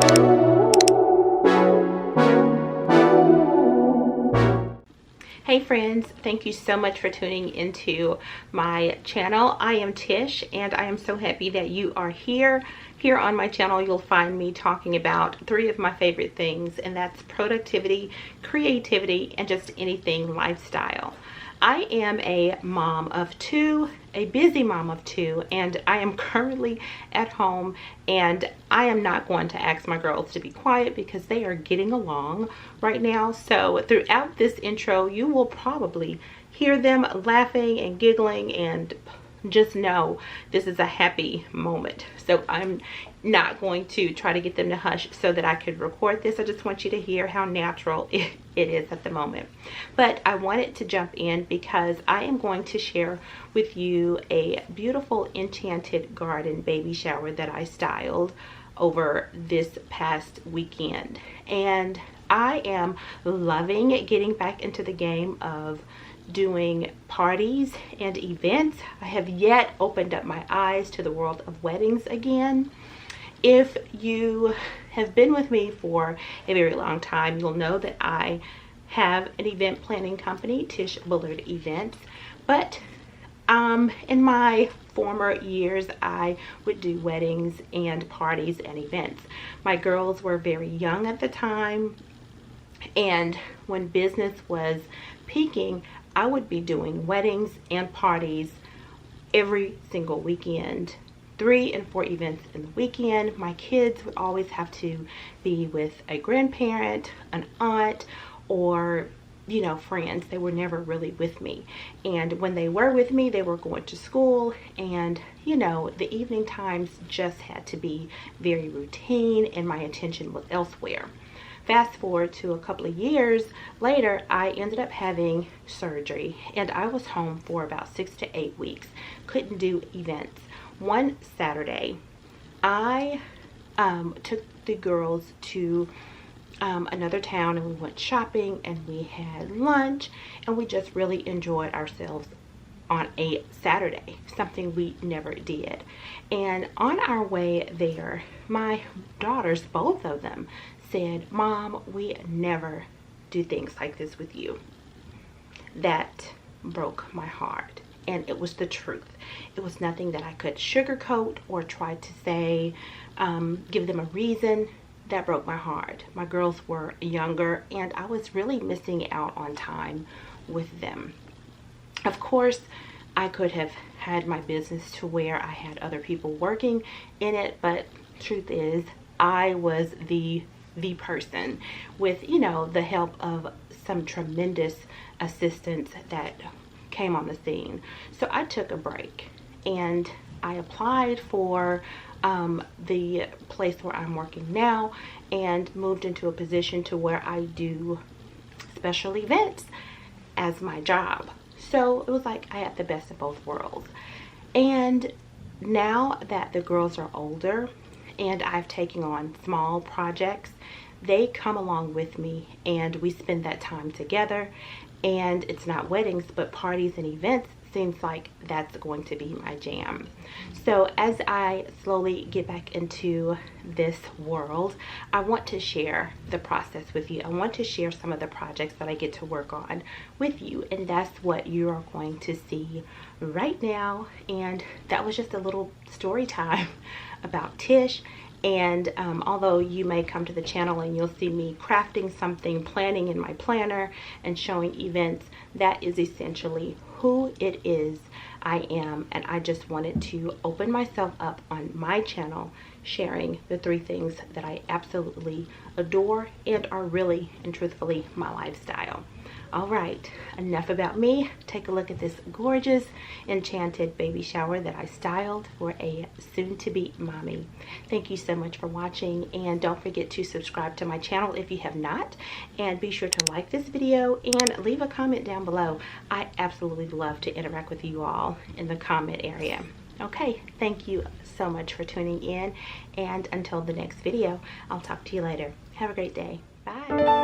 Hey friends, thank you so much for tuning into my channel. I am Tish and I am so happy that you are here. Here on my channel you'll find me talking about 3 of my favorite things, and that's productivity, creativity, and just anything lifestyle. I am a mom of 2, a busy mom of 2, and I am currently at home, and I am not going to ask my girls to be quiet because they are getting along right now. So throughout this intro you will probably hear them laughing and giggling, and just know this is a happy moment. So I'm not going to try to get them to hush so that I could record this. I just want you to hear how natural it is at the moment. But I wanted to jump in because I am going to share with you a beautiful Enchanted garden baby shower that I styled over this past weekend. And I am loving getting back into the game of doing parties and events. I have yet opened up my eyes to the world of weddings again. If you have been with me for a very long time, you'll know that I have an event planning company, Tish Bullard Events. But in my former years, I would do weddings and parties and events. My girls were very young at the time, and when business was peaking, I would be doing weddings and parties every single weekend. 3 and 4 events in the weekend. My kids would always have to be with a grandparent, an aunt, or friends. They were never really with me, and when they were with me they were going to school, and the evening times just had to be very routine and my attention was elsewhere. Fast forward to a couple of years later, I ended up having surgery and I was home for about 6 to 8 weeks. Couldn't do events. One Saturday, I took the girls to another town, and we went shopping and we had lunch, and we just really enjoyed ourselves on a Saturday, something we never did. And on our way there, my daughters, both of them, said, "Mom, we never do things like this with you." That broke my heart, and it was the truth. It was nothing that I could sugarcoat or try to say, give them a reason. That broke my heart. My girls were younger and I was really missing out on time with them. Of course, I could have had my business to where I had other people working in it, but truth is, I was the person with, the help of some tremendous assistance that came on the scene. So I took a break and I applied for the place where I'm working now and moved into a position to where I do special events as my job. So it was like I had the best of both worlds. And now that the girls are older and I've taken on small projects, they come along with me and we spend that time together. And it's not weddings, but parties and events seems like that's going to be my jam. So as I slowly get back into this world, I want to share the process with you. I want to share some of the projects that I get to work on with you, and that's what you are going to see right now. And that was just a little story time about Tish. And although you may come to the channel and you'll see me crafting something, planning in my planner and showing events, that is essentially who it is I am. And I just wanted to open myself up on my channel, sharing the 3 things that I absolutely adore and are really and truthfully my lifestyle. All right, enough about me. Take a look at this gorgeous Enchanted baby shower that I styled for a soon-to-be mommy. Thank you so much for watching, and don't forget to subscribe to my channel if you have not, and be sure to like this video and leave a comment down below. I absolutely love to interact with you all in the comment area. Okay, thank you so much for tuning in, and until the next video, I'll talk to you later. Have a great day. Bye.